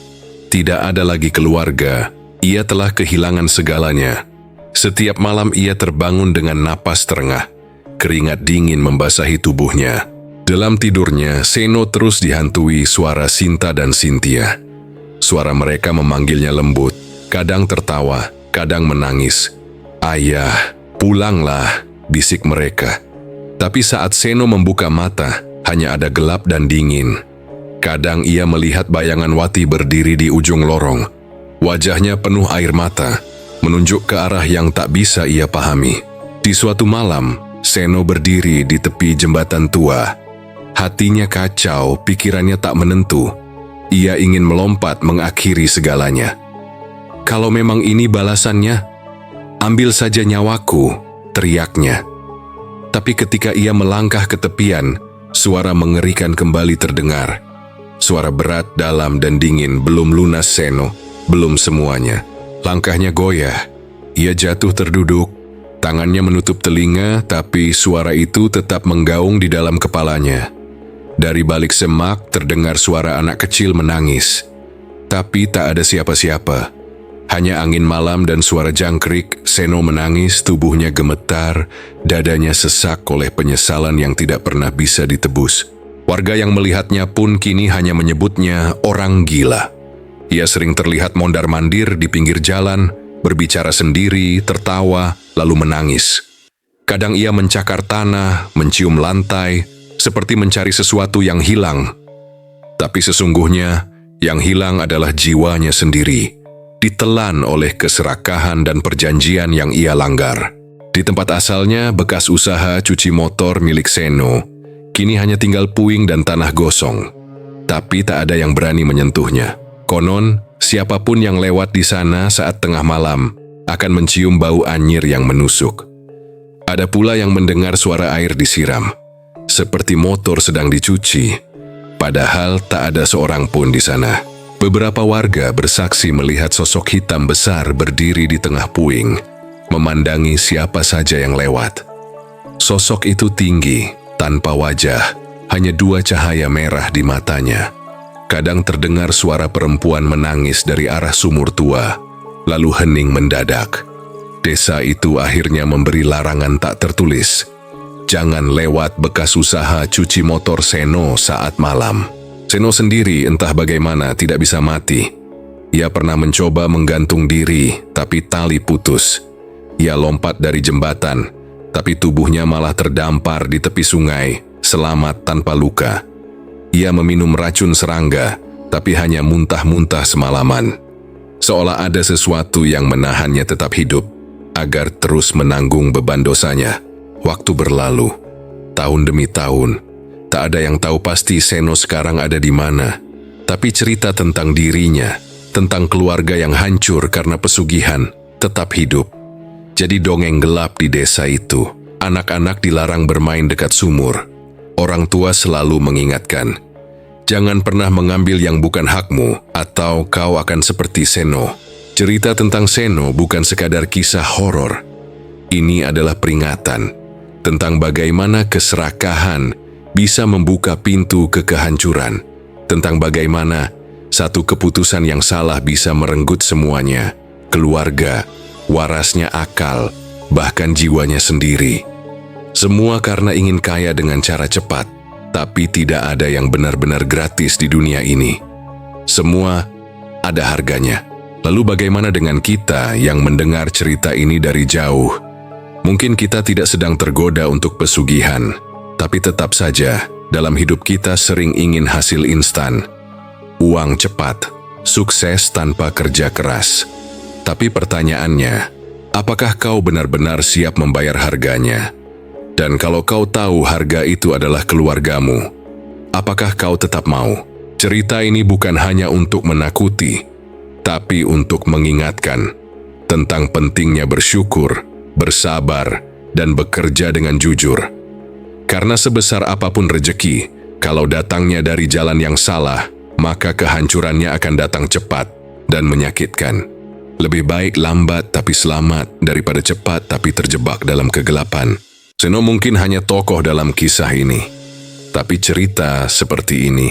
Tidak ada lagi keluarga, ia telah kehilangan segalanya. Setiap malam ia terbangun dengan napas terengah, keringat dingin membasahi tubuhnya. Dalam tidurnya, Seno terus dihantui suara Sinta dan Cynthia. Suara mereka memanggilnya lembut, kadang tertawa, kadang menangis. "Ayah, pulanglah," bisik mereka. Tapi saat Seno membuka mata, hanya ada gelap dan dingin. Kadang ia melihat bayangan Wati berdiri di ujung lorong. Wajahnya penuh air mata, menunjuk ke arah yang tak bisa ia pahami. Di suatu malam, Seno berdiri di tepi jembatan tua. Hatinya kacau, pikirannya tak menentu. Ia ingin melompat mengakhiri segalanya. "Kalau memang ini balasannya, ambil saja nyawaku," teriaknya. Tapi ketika ia melangkah ke tepian, suara mengerikan kembali terdengar. Suara berat, dalam dan dingin. Belum lunas Seno, belum semuanya. Langkahnya goyah. Ia jatuh terduduk. Tangannya menutup telinga, tapi suara itu tetap menggaung di dalam kepalanya. Dari balik semak terdengar suara anak kecil menangis. Tapi tak ada siapa-siapa. Hanya angin malam dan suara jangkrik. Seno menangis, tubuhnya gemetar, dadanya sesak oleh penyesalan yang tidak pernah bisa ditebus. Warga yang melihatnya pun kini hanya menyebutnya orang gila. Ia sering terlihat mondar-mandir di pinggir jalan, berbicara sendiri, tertawa, lalu menangis. Kadang ia mencakar tanah, mencium lantai, seperti mencari sesuatu yang hilang. Tapi sesungguhnya, yang hilang adalah jiwanya sendiri, ditelan oleh keserakahan dan perjanjian yang ia langgar. Di tempat asalnya, bekas usaha cuci motor milik Seno, kini hanya tinggal puing dan tanah gosong. Tapi tak ada yang berani menyentuhnya. Konon, siapapun yang lewat di sana saat tengah malam akan mencium bau anyir yang menusuk. Ada pula yang mendengar suara air disiram, seperti motor sedang dicuci. Padahal tak ada seorang pun di sana. Beberapa warga bersaksi melihat sosok hitam besar berdiri di tengah puing, memandangi siapa saja yang lewat. Sosok itu tinggi, tanpa wajah, hanya 2 cahaya merah di matanya. Kadang terdengar suara perempuan menangis dari arah sumur tua. lalu hening mendadak. Desa itu akhirnya memberi larangan tak tertulis. Jangan lewat bekas usaha cuci motor Seno saat malam. Seno sendiri entah bagaimana tidak bisa mati. Ia pernah mencoba menggantung diri, tapi tali putus. Ia lompat dari jembatan, tapi tubuhnya malah terdampar di tepi sungai, selamat tanpa luka. Ia meminum racun serangga, tapi hanya muntah-muntah semalaman. Seolah ada sesuatu yang menahannya tetap hidup, agar terus menanggung beban dosanya. Waktu berlalu, tahun demi tahun. Tak ada yang tahu pasti Seno sekarang ada di mana. Tapi cerita tentang dirinya, tentang keluarga yang hancur karena pesugihan, tetap hidup. Jadi dongeng gelap di desa itu. Anak-anak dilarang bermain dekat sumur. Orang tua selalu mengingatkan, jangan pernah mengambil yang bukan hakmu, atau kau akan seperti Seno. Cerita tentang Seno bukan sekadar kisah horor. Ini adalah peringatan tentang bagaimana keserakahan bisa membuka pintu ke kehancuran. Tentang bagaimana satu keputusan yang salah bisa merenggut semuanya. Keluarga, warasnya akal, bahkan jiwanya sendiri. Semua karena ingin kaya dengan cara cepat, tapi tidak ada yang benar-benar gratis di dunia ini. Semua ada harganya. Lalu bagaimana dengan kita yang mendengar cerita ini dari jauh? Mungkin kita tidak sedang tergoda untuk pesugihan, tapi tetap saja dalam hidup kita sering ingin hasil instan. Uang cepat, sukses tanpa kerja keras. Tapi pertanyaannya, apakah kau benar-benar siap membayar harganya? Dan kalau kau tahu harga itu adalah keluargamu, apakah kau tetap mau? Cerita ini bukan hanya untuk menakuti, tapi untuk mengingatkan tentang pentingnya bersyukur, bersabar, dan bekerja dengan jujur. Karena sebesar apapun rejeki, kalau datangnya dari jalan yang salah, maka kehancurannya akan datang cepat dan menyakitkan. Lebih baik lambat tapi selamat daripada cepat tapi terjebak dalam kegelapan. Seno mungkin hanya tokoh dalam kisah ini, tapi cerita seperti ini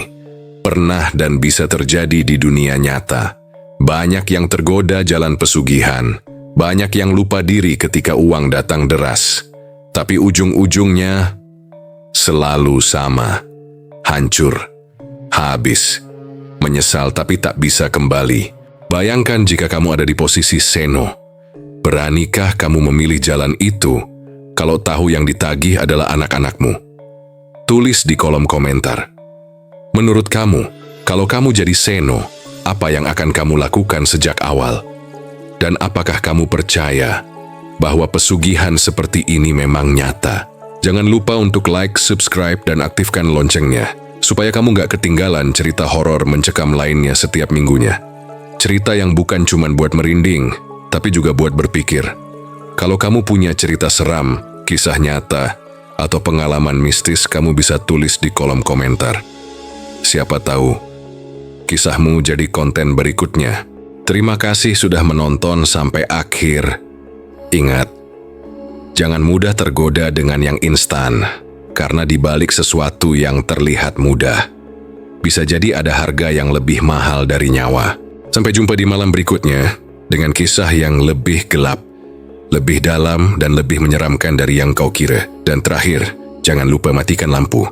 pernah dan bisa terjadi di dunia nyata. Banyak yang tergoda jalan pesugihan, banyak yang lupa diri ketika uang datang deras, tapi ujung-ujungnya selalu sama, hancur, habis, menyesal tapi tak bisa kembali. Bayangkan jika kamu ada di posisi Seno. Beranikah kamu memilih jalan itu kalau tahu yang ditagih adalah anak-anakmu? Tulis di kolom komentar. Menurut kamu, kalau kamu jadi Seno, apa yang akan kamu lakukan sejak awal? Dan apakah kamu percaya bahwa pesugihan seperti ini memang nyata? Jangan lupa untuk like, subscribe, dan aktifkan loncengnya, supaya kamu gak ketinggalan cerita horor mencekam lainnya setiap minggunya. Cerita yang bukan cuma buat merinding, tapi juga buat berpikir. Kalau kamu punya cerita seram, kisah nyata, atau pengalaman mistis, kamu bisa tulis di kolom komentar. Siapa tahu, kisahmu jadi konten berikutnya. Terima kasih sudah menonton sampai akhir. Ingat, jangan mudah tergoda dengan yang instan, karena di balik sesuatu yang terlihat mudah, bisa jadi ada harga yang lebih mahal dari nyawa. Sampai jumpa di malam berikutnya dengan kisah yang lebih gelap, lebih dalam, dan lebih menyeramkan dari yang kau kira. Dan terakhir, jangan lupa matikan lampu.